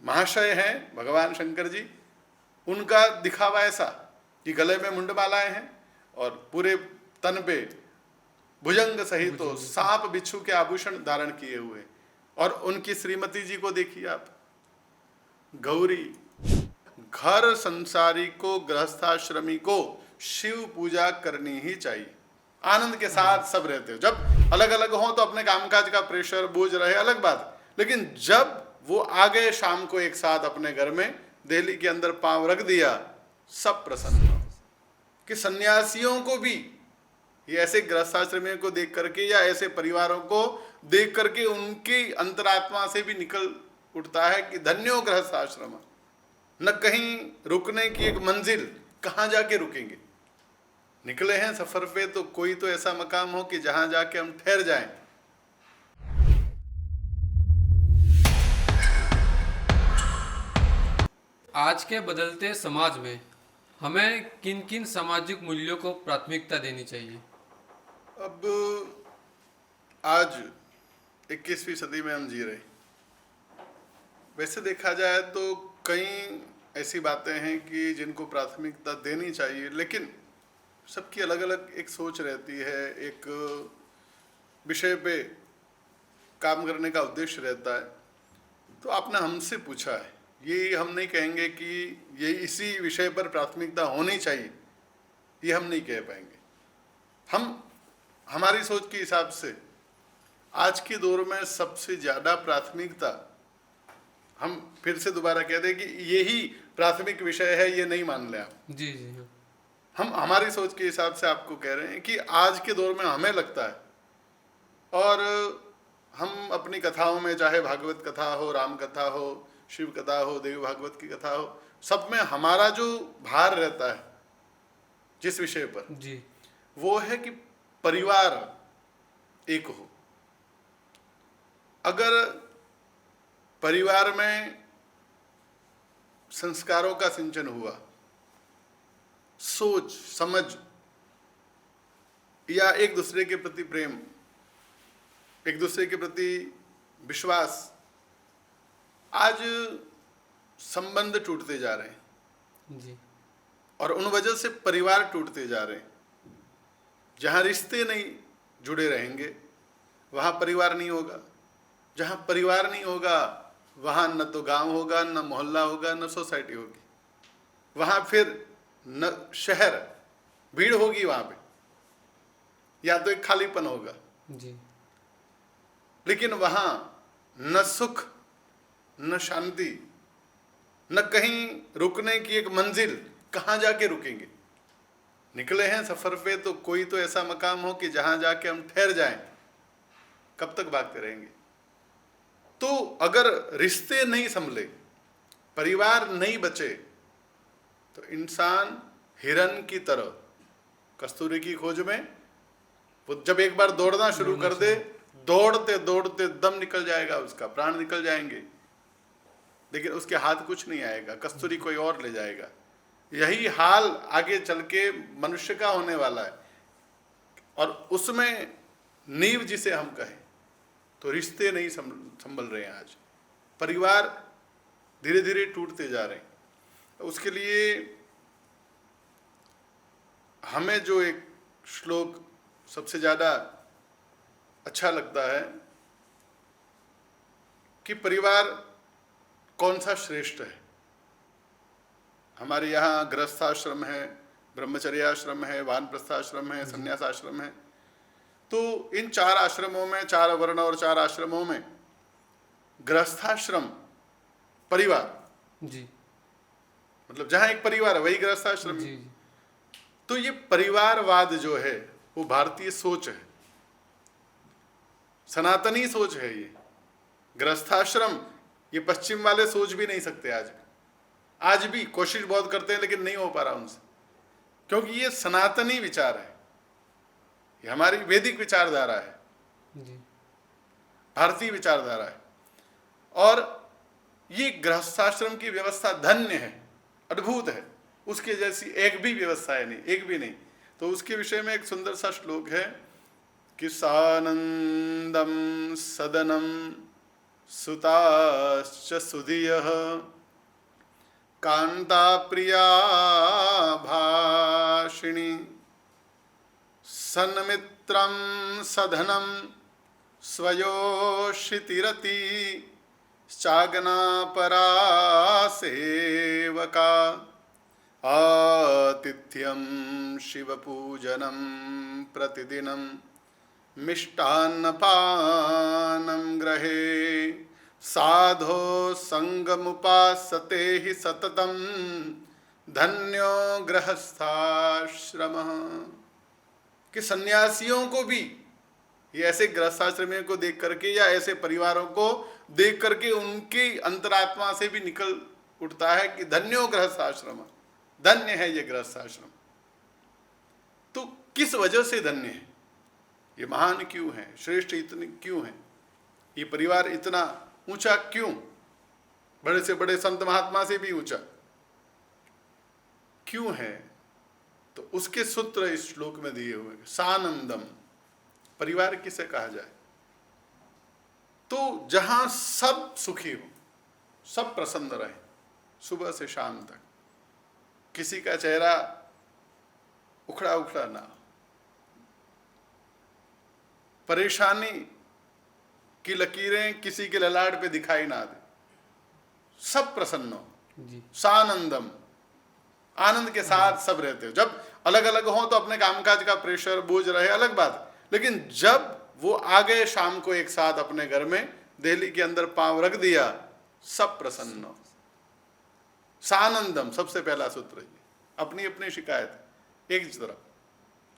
महाशय हैं भगवान शंकर जी, उनका दिखावा ऐसा कि गले में मुंडमालाएं हैं और पूरे तन पे भुजंग सहित तो सांप बिच्छू के आभूषण धारण किए हुए। और उनकी श्रीमती जी को देखिए आप, गौरी। घर संसारी को, गृहस्थाश्रमी को शिव पूजा करनी ही चाहिए। आनंद के साथ सब रहते हो। जब अलग अलग हो तो अपने कामकाज का प्रेशर बोझ रहे अलग बात, लेकिन जब वो आ गए शाम को एक साथ अपने घर में, दिल्ली के अंदर पांव रख दिया, सब प्रसन्न हो। कि सन्यासियों को भी ये ऐसे गृहस्थाश्रमियों को देख करके या ऐसे परिवारों को देख करके उनकी अंतरात्मा से भी निकल उठता है कि धन्यो गृहस्थाश्रम। न कहीं रुकने की एक मंजिल, कहाँ जाके रुकेंगे। निकले हैं सफर पे तो कोई तो ऐसा मकाम हो कि जहां जाके हम ठहर जाएं। आज के बदलते समाज में हमें किन किन सामाजिक मूल्यों को प्राथमिकता देनी चाहिए? अब आज 21वीं सदी में हम जी रहे। वैसे देखा जाए तो कई ऐसी बातें हैं कि जिनको प्राथमिकता देनी चाहिए, लेकिन सबकी अलग अलग एक सोच रहती है, एक विषय पे काम करने का उद्देश्य रहता है। तो आपने हमसे पूछा है, ये हम नहीं कहेंगे कि ये इसी विषय पर प्राथमिकता होनी चाहिए, ये हम नहीं कह पाएंगे। हम हमारी सोच के हिसाब से आज के दौर में सबसे ज़्यादा प्राथमिकता, हम फिर से दोबारा कह दें कि यही प्राथमिक विषय है, ये नहीं मान लें आप। जी जी हाँ। हम हमारी सोच के हिसाब से आपको कह रहे हैं कि आज के दौर में हमें लगता है, और हम अपनी कथाओं में, चाहे भागवत कथा हो, राम कथा हो, शिव कथा हो, देवी भागवत की कथा हो, सब में हमारा जो भार रहता है जिस विषय पर जी वो है कि परिवार एक हो। अगर परिवार में संस्कारों का सिंचन हुआ, सोच समझ या एक दूसरे के प्रति प्रेम, एक दूसरे के प्रति विश्वास, आज संबंध टूटते जा रहे हैं जी और उन वजह से परिवार टूटते जा रहे हैं। जहाँ रिश्ते नहीं जुड़े रहेंगे वहाँ परिवार नहीं होगा, जहाँ परिवार नहीं होगा वहाँ न तो गांव होगा, न मोहल्ला होगा, न सोसाइटी होगी, वहाँ फिर न शहर, भीड़ होगी वहाँ पे, या तो एक खालीपन होगा। जी लेकिन वहाँ न सुख, न शांति, न कहीं रुकने की एक मंजिल, कहाँ जाके रुकेंगे। निकले हैं सफर पे तो कोई तो ऐसा मकाम हो कि जहाँ जाके हम ठहर जाएं। कब तक भागते रहेंगे। तो अगर रिश्ते नहीं संभले, परिवार नहीं बचे, तो इंसान हिरन की तरह कस्तूरी की खोज में, वो जब एक बार दौड़ना शुरू कर दे, दौड़ते दौड़ते दम निकल जाएगा, उसका प्राण निकल जाएंगे, लेकिन उसके हाथ कुछ नहीं आएगा, कस्तूरी कोई और ले जाएगा। यही हाल आगे चल के मनुष्य का होने वाला है। और उसमें नींव जिसे हम कहें तो रिश्ते नहीं संभल रहे हैं। आज परिवार धीरे धीरे टूटते जा रहे हैं। उसके लिए हमें जो एक श्लोक सबसे ज़्यादा अच्छा लगता है कि परिवार कौन सा श्रेष्ठ है। हमारे यहाँ गृहस्थाश्रम है, ब्रह्मचर्याश्रम है, वानप्रस्थाश्रम है, संन्यासाश्रम है। तो इन चार आश्रमों में, चार वर्ण और चार आश्रमों में गृहस्थाश्रम परिवार, जी मतलब जहाँ एक परिवार है वही गृहस्थाश्रम जी है। जी तो ये परिवारवाद जो है वो भारतीय सोच है, सनातनी सोच है। ये गृहस्थाश्रम, ये पश्चिम वाले सोच भी नहीं सकते। आज भी कोशिश बहुत करते हैं लेकिन नहीं हो पा रहा उनसे, क्योंकि ये सनातनी विचार है, ये हमारी वैदिक विचारधारा है, जी भारतीय विचारधारा है। और ये गृहस्थाश्रम की व्यवस्था धन्य है, अद्भुत है, उसके जैसी एक भी व्यवस्था है नहीं, एक भी नहीं। तो उसके विषय में एक सुंदर सा श्लोक है कि सानंदम सदनम सुताश्च सुधियः कान्ता प्रिया भाषिणी सन्मित्रं सधनं स्वयोषितिरति चागना परा सेवका आतिथ्यं शिवपूजनं प्रतिदिनं मिष्टान्नपानं गृहे साधो संगमुपासते हि सततं धन्यो गृहस्थाश्रमः। कि सन्यासियों को भी ये ऐसे गृहस्थाश्रमियों को देख करके या ऐसे परिवारों को देख करके उनकी अंतरात्मा से भी निकल उठता है कि धन्यो गृहस्थाश्रम, धन्य है ये गृहस्थाश्रम। तो किस वजह से धन्य है, ये महान क्यों है, श्रेष्ठ इतने क्यों है, ये परिवार इतना ऊंचा क्यों, बड़े से बड़े संत महात्मा से भी ऊंचा क्यों है? तो उसके सूत्र इस श्लोक में दिए हुए हैं। सानंदम, परिवार किसे कहा जाए? तो जहां सब सुखी हो, सब प्रसन्न रहे, सुबह से शाम तक, किसी का चेहरा उखड़ा उखड़ा ना, परेशानी की लकीरें किसी के ललाट पे दिखाई ना दे, सब प्रसन्न हो जी। सानंदम, आनंद के साथ सब रहते हो। जब अलग अलग हो तो अपने कामकाज का प्रेशर बोझ रहे अलग बात, लेकिन जब वो आ गए शाम को एक साथ अपने घर में, दिल्ली के अंदर पांव रख दिया, सब प्रसन्न हो। सानंदम सबसे पहला सूत्र है। अपनी अपनी शिकायत एक तरफ,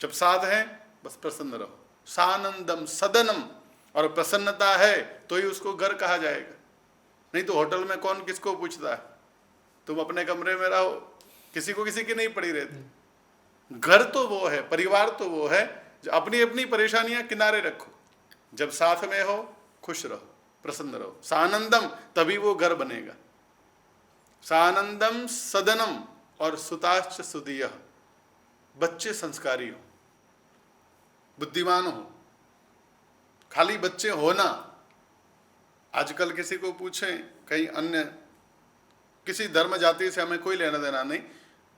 जब साथ हैं बस प्रसन्न रहो। सानंदम सदनम, और प्रसन्नता है तो ही उसको घर कहा जाएगा, नहीं तो होटल में कौन किसको पूछता है। तुम अपने कमरे में रहो, किसी को किसी की नहीं पड़ी रहती। घर तो वो है, परिवार तो वो है जो अपनी अपनी परेशानियां किनारे रखो, जब साथ में हो खुश रहो, प्रसन्न रहो। सानंदम, तभी वो घर बनेगा। सानंदम सदनम, और सुताश्च सुधियः, बच्चे संस्कारी हो, बुद्धिमान हो। खाली बच्चे होना, आजकल किसी को पूछें, कहीं अन्य किसी धर्म जाति से हमें कोई लेना देना नहीं,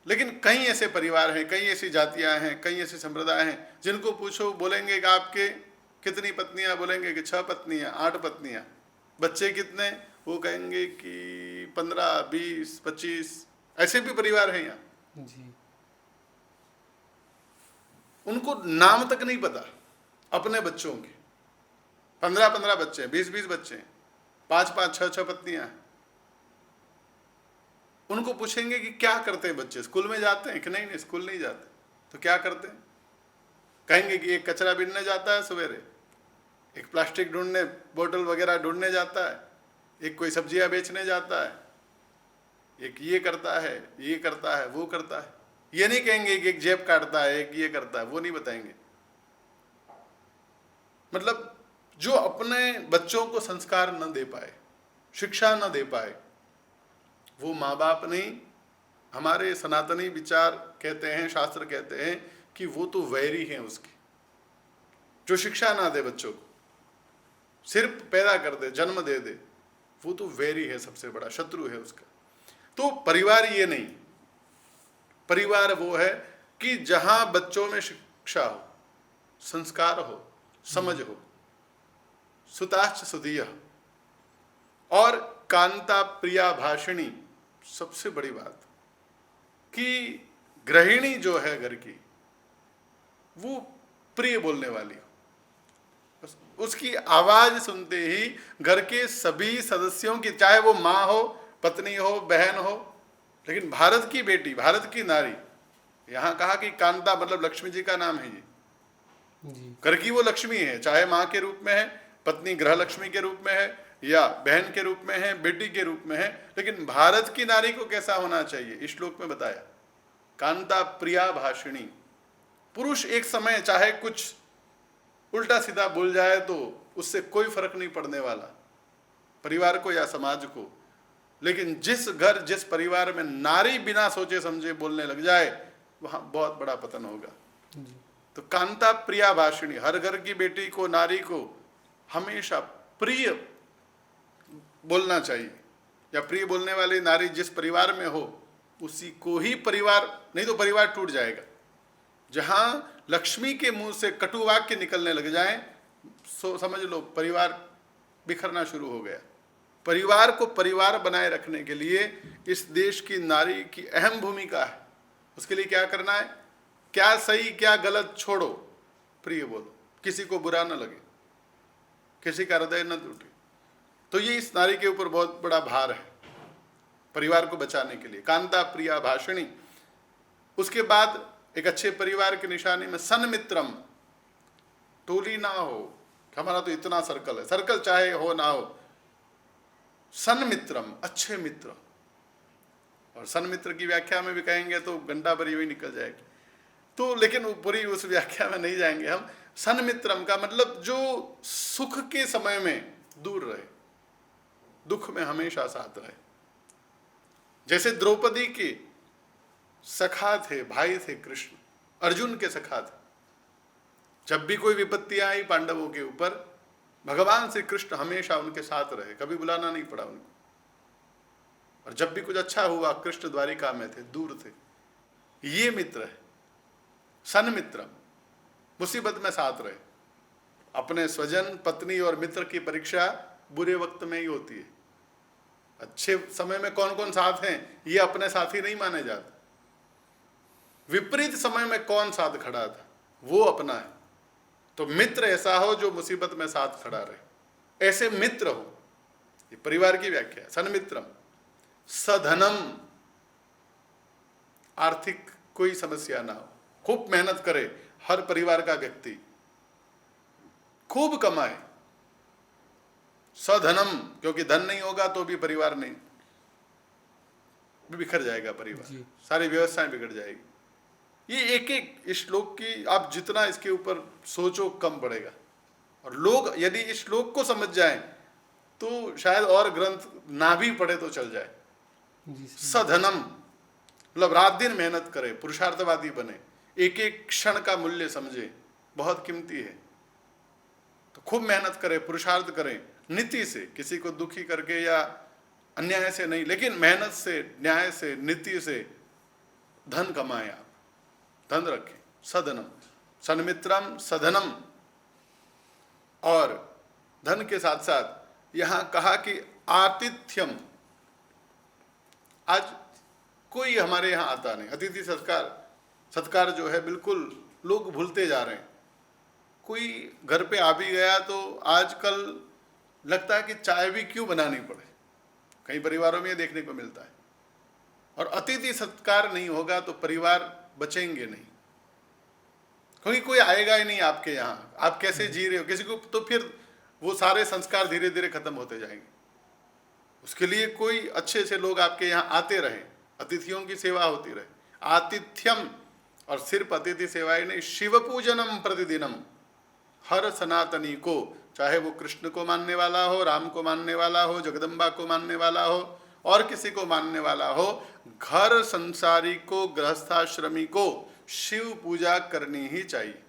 लेकिन कई ऐसे परिवार हैं, कई ऐसी जातियां हैं, कई ऐसे संप्रदाय हैं, जिनको पूछो बोलेंगे कि आपके कितनी पत्नियां, बोलेंगे कि 6 पत्नियां, 8 पत्नियां। बच्चे कितने, वो कहेंगे कि 15, 20, 25, ऐसे भी परिवार हैं यहाँ। जी। उनको नाम तक नहीं पता अपने बच्चों के। 15-15 बच्चे हैं, 20-20 बच्चे हैं, 5-5, 6-6 पत्नियां हैं। उनको पूछेंगे कि क्या करते हैं बच्चे, स्कूल में जाते हैं कि नहीं? नहीं, स्कूल नहीं जाते। तो क्या करते हैं? कहेंगे कि एक कचरा बीनने जाता है सवेरे, एक प्लास्टिक ढूंढने, बोतल वगैरह ढूंढने जाता है, एक कोई सब्जियां बेचने जाता है, एक ये करता है, ये करता है, वो करता है। ये नहीं कहेंगे कि एक जेब काटता है, एक ये करता है, वो नहीं बताएंगे। मतलब जो अपने बच्चों को संस्कार न दे पाए, शिक्षा न दे पाए, वो माँ बाप नहीं। हमारे सनातनी विचार कहते हैं, शास्त्र कहते हैं कि वो तो वैरी हैं उसके, जो शिक्षा ना दे बच्चों को, सिर्फ पैदा कर दे, जन्म दे दे, वो तो वैरी है, सबसे बड़ा शत्रु है उसका। तो परिवार ये नहीं, परिवार वो है कि जहां बच्चों में शिक्षा हो, संस्कार हो, समझ हो। सुताश्च सुधियः, और कांता प्रिया भाषिणी, सबसे बड़ी बात कि गृहिणी जो है घर की, वो प्रिय बोलने वाली हो। उसकी आवाज सुनते ही घर के सभी सदस्यों की, चाहे वो माँ हो, पत्नी हो, बहन हो, लेकिन भारत की बेटी, भारत की नारी, यहाँ कहा कि कांता मतलब लक्ष्मी जी का नाम है। ये जी। घर की वो लक्ष्मी है, चाहे माँ के रूप में है, पत्नी गृह लक्ष्मी के रूप में है, या बहन के रूप में है, बेटी के रूप में है। लेकिन भारत की नारी को कैसा होना चाहिए, इस श्लोक में बताया। कांता प्रिया भाषिणी, पुरुष एक समय चाहे कुछ उल्टा सीधा बोल जाए तो उससे कोई फर्क नहीं पड़ने वाला परिवार को या समाज को, लेकिन जिस घर, जिस परिवार में नारी बिना सोचे समझे बोलने लग जाए, वहां बहुत बड़ा पतन होगा। तो कांता प्रिया भाषिणी, हर घर की बेटी को, नारी को हमेशा प्रिय बोलना चाहिए, या प्रिय बोलने वाली नारी जिस परिवार में हो उसी को ही परिवार, नहीं तो परिवार टूट जाएगा। जहां लक्ष्मी के मुंह से कटु वाक्य निकलने लग जाएं, सो समझ लो परिवार बिखरना शुरू हो गया। परिवार को परिवार बनाए रखने के लिए इस देश की नारी की अहम भूमिका है। उसके लिए क्या करना है, क्या सही क्या गलत छोड़ो, प्रिय बोलो, किसी को बुरा न लगे, किसी का हृदय न टूटे। तो ये इस नारी के ऊपर बहुत बड़ा भार है, परिवार को बचाने के लिए। कांता प्रिया भाषिणी। उसके बाद एक अच्छे परिवार की निशानी में सन्मित्रम, टोली ना हो, हमारा तो इतना सर्कल है, सर्कल चाहे हो ना हो, सन्मित्रम, अच्छे मित्र। और सन्मित्र की व्याख्या में भी कहेंगे तो घंटा भरी हुई निकल जाएगी, तो लेकिन पूरी उस व्याख्या में नहीं जाएंगे हम। सन्मित्रम का मतलब जो सुख के समय में दूर रहे, दुख में हमेशा साथ रहे। जैसे द्रौपदी के सखा थे, भाई थे कृष्ण, अर्जुन के सखा थे। जब भी कोई विपत्ति आई पांडवों के ऊपर, भगवान श्री कृष्ण हमेशा उनके साथ रहे, कभी बुलाना नहीं पड़ा उनको। और जब भी कुछ अच्छा हुआ, कृष्ण द्वारिका में थे, दूर थे। ये मित्र है सन्मित्रम, मुसीबत में साथ रहे। अपने स्वजन, पत्नी और मित्र की परीक्षा बुरे वक्त में ही होती है। अच्छे समय में कौन कौन साथ हैं, ये अपने साथी नहीं माने जाते। विपरीत समय में कौन साथ खड़ा था, वो अपना है। तो मित्र ऐसा हो जो मुसीबत में साथ खड़ा रहे, ऐसे मित्र हो। ये परिवार की व्याख्या है। सन्मित्रम। सधनम, आर्थिक कोई समस्या ना हो, खूब मेहनत करे हर परिवार का व्यक्ति, खूब कमाए। सधनम, क्योंकि धन नहीं होगा तो भी परिवार नहीं, बिखर जाएगा परिवार, सारी व्यवस्थाएं बिगड़ जाएगी। ये एक एक इस श्लोक की आप जितना इसके ऊपर सोचो कम पड़ेगा। और लोग यदि इस श्लोक को समझ जाएं तो शायद और ग्रंथ ना भी पढ़े तो चल जाए। सधनम मतलब रात दिन मेहनत करे, पुरुषार्थवादी बने, एक एक क्षण का मूल्य समझे, बहुत कीमती है। तो खूब मेहनत करे, पुरुषार्थ करें, नीति से, किसी को दुखी करके या अन्याय से नहीं, लेकिन मेहनत से, न्याय से, नीति से धन कमाएं। आप धन रखें। सधनम, सन्मित्रम, सधनम। और धन के साथ साथ यहां कहा कि आतिथ्यम। आज कोई हमारे यहाँ आता नहीं, अतिथि सत्कार जो है बिल्कुल लोग भूलते जा रहे हैं। कोई घर पे आ भी गया तो आजकल लगता है कि चाय भी क्यों बनानी पड़े, कई परिवारों में ये देखने को मिलता है। और अतिथि सत्कार नहीं होगा तो परिवार बचेंगे नहीं, क्योंकि कोई आएगा ही नहीं आपके यहाँ। आप कैसे जी रहे हो किसी को, तो फिर वो सारे संस्कार धीरे धीरे खत्म होते जाएंगे। उसके लिए कोई अच्छे से लोग आपके यहाँ आते रहें, अतिथियों की सेवा होती रहे। आतिथ्यम, और सिर्फ अतिथि सेवाएं नहीं, शिव पूजनम प्रतिदिनम। हर सनातनी को, चाहे वो कृष्ण को मानने वाला हो, राम को मानने वाला हो, जगदम्बा को मानने वाला हो, और किसी को मानने वाला हो, घर संसारी को, गृहस्थाश्रमी को शिव पूजा करनी ही चाहिए।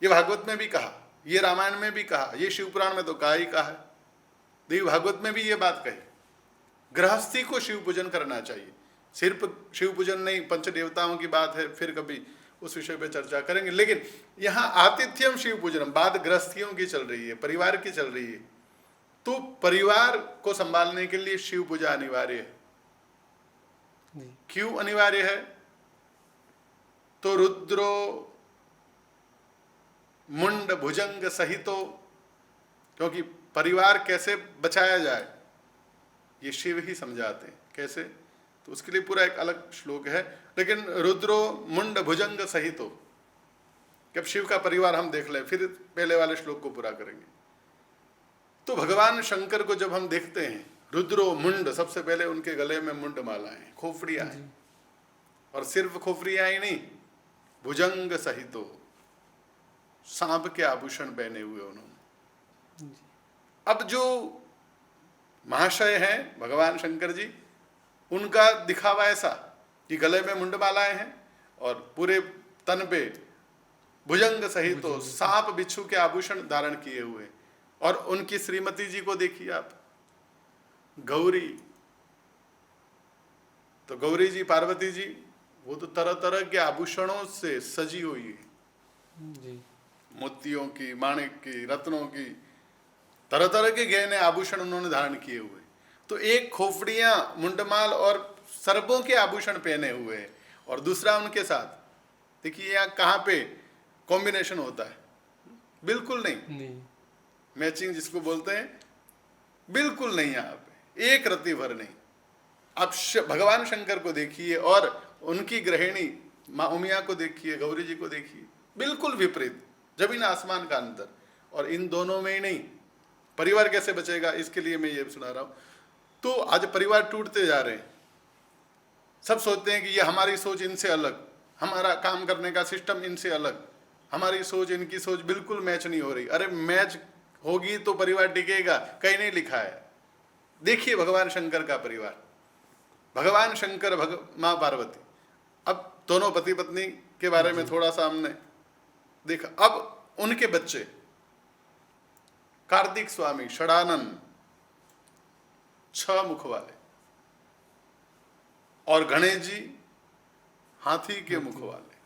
ये भागवत में भी कहा, ये रामायण में भी कहा, ये शिव पुराण में तो कहा ही कहा है, देवी भागवत में भी ये बात कही। गृहस्थी को शिव पूजन करना चाहिए। सिर्फ शिव पूजन नहीं, पंच देवताओं की बात है, फिर कभी उस विषय पे चर्चा करेंगे। लेकिन यहाँ आतिथ्यम शिव पूजनम, बात गृहस्थियों की चल रही है, परिवार की चल रही है। तो परिवार को संभालने के लिए शिव पूजा अनिवार्य है। क्यों अनिवार्य है? तो रुद्रो मुंड भुजंग सहितो, क्योंकि परिवार कैसे बचाया जाए ये शिव ही समझाते हैं। कैसे? तो उसके लिए पूरा एक अलग श्लोक है। लेकिन रुद्रो मुंड भुजंग सहितो, जब शिव का परिवार हम देख लें, फिर पहले वाले श्लोक को पूरा करेंगे। तो भगवान शंकर को जब हम देखते हैं, रुद्रो मुंड, सबसे पहले उनके गले में मुंड मालाएं, खोपड़ियां हैं, और सिर्फ खोपड़ियां ही नहीं, भुजंग सहितो, सांप के आभूषण पहने हुए उन्होंने। अब जो महाशय हैं भगवान शंकर जी, उनका दिखावा ऐसा कि गले में मुंडमालाएं हैं और पूरे तन पे भुजंग सहित सांप बिच्छू के आभूषण धारण किए हुए। और उनकी श्रीमती जी को देखिए आप, गौरी। तो गौरी जी, पार्वती जी, वो तो तरह तरह के आभूषणों से सजी हुई है, जी मोतियों की, माणिक की, रत्नों की, तरह तरह के गहने आभूषण उन्होंने धारण किए हुए। तो एक खोपड़ियां, मुंडमाल और सर्पों के आभूषण पहने हुए हैं, और दूसरा उनके साथ, देखिए यहाँ कहाँ पे कॉम्बिनेशन होता है, बिल्कुल नहीं, मैचिंग जिसको बोलते हैं, बिल्कुल नहीं, यहाँ पे एक रत्ती भर नहीं। आप भगवान शंकर को देखिए और उनकी गृहिणी माँ उमिया को देखिए, गौरी जी को देखिए, बिल्कुल विपरीत, जमीन आसमान का अंतर। और इन दोनों में ही नहीं, परिवार कैसे बचेगा, इसके लिए मैं ये सुना रहा हूँ। तो आज परिवार टूटते जा रहे हैं, सब सोचते हैं कि ये हमारी सोच इनसे अलग, हमारा काम करने का सिस्टम इनसे अलग, हमारी सोच इनकी सोच बिल्कुल मैच नहीं हो रही। अरे मैच होगी तो परिवार टिकेगा, कहीं नहीं लिखा है। देखिए भगवान शंकर का परिवार, भगवान शंकर, माँ पार्वती। अब दोनों पति पत्नी के बारे में थोड़ा सा हमने देखा। अब उनके बच्चे, कार्तिक स्वामी, षडानंद, 6 मुख वाले, और गणेश जी हाथी के मुख वाले।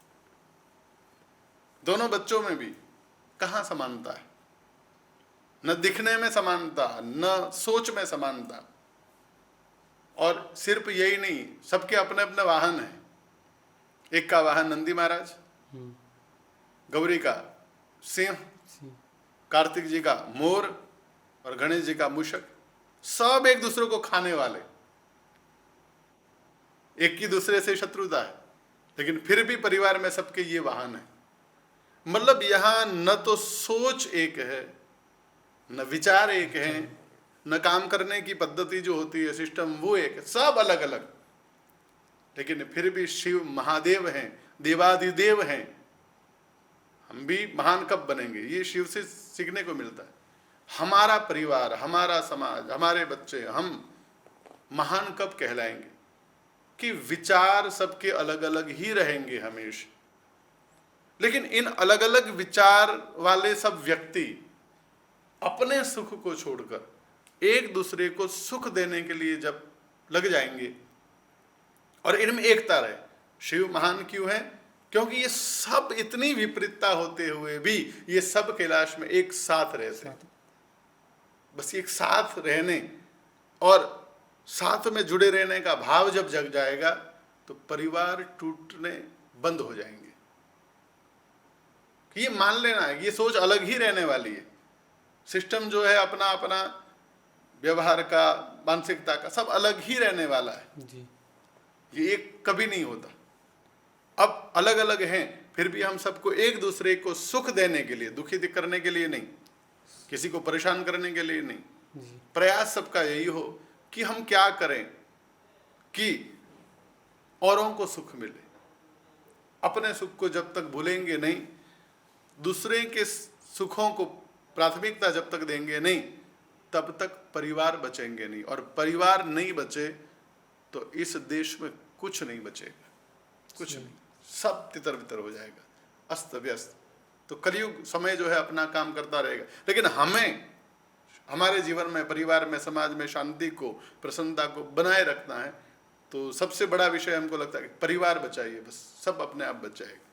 दोनों बच्चों में भी कहाँ समानता है, न दिखने में समानता, न सोच में समानता। और सिर्फ यही नहीं, सबके अपने अपने वाहन हैं। एक का वाहन नंदी महाराज, गौरी का सिंह, कार्तिक जी का मोर, और गणेश जी का मूषक। सब एक दूसरे को खाने वाले, एक की दूसरे से शत्रुता है, लेकिन फिर भी परिवार में सबके ये वाहन है। मतलब यहां न तो सोच एक है, न विचार एक है, न काम करने की पद्धति जो होती है, सिस्टम, वो एक है, सब अलग अलग। लेकिन फिर भी शिव महादेव हैं, देवाधिदेव हैं। हम भी महान कब बनेंगे, ये शिव से सीखने को मिलता है। हमारा परिवार, हमारा समाज, हमारे बच्चे, हम महान कब कहलाएंगे कि विचार सबके अलग अलग ही रहेंगे हमेशा। लेकिन इन अलग अलग विचार वाले सब व्यक्ति अपने सुख को छोड़कर एक दूसरे को सुख देने के लिए जब लग जाएंगे, और इनमें एकता रहे। शिव महान क्यों है? क्योंकि ये सब इतनी विपरीतता होते हुए भी ये सब कैलाश में एक साथ रहते हैं। बस एक साथ रहने और साथ में जुड़े रहने का भाव जब जग जाएगा तो परिवार टूटने बंद हो जाएंगे। कि ये मान लेना है कि ये सोच अलग ही रहने वाली है, सिस्टम जो है अपना अपना व्यवहार का, मानसिकता का, सब अलग ही रहने वाला है जी। ये एक कभी नहीं होता। अब अलग अलग हैं, फिर भी हम सबको एक दूसरे को सुख देने के लिए, दुखी करने के लिए नहीं, किसी को परेशान करने के लिए नहीं, प्रयास सबका यही हो कि हम क्या करें कि औरों को सुख मिले। अपने सुख को जब तक भूलेंगे नहीं, दूसरे के सुखों को प्राथमिकता जब तक देंगे नहीं, तब तक परिवार बचेंगे नहीं। और परिवार नहीं बचे तो इस देश में कुछ नहीं बचेगा, कुछ नहीं, सब तितर बितर हो जाएगा, अस्त व्यस्त। तो कलयुग समय जो है अपना काम करता रहेगा, लेकिन हमें हमारे जीवन में, परिवार में, समाज में शांति को, प्रसन्नता को बनाए रखना है। तो सबसे बड़ा विषय हमको लगता है कि परिवार बचाइए, बस सब अपने आप बच जाएगा।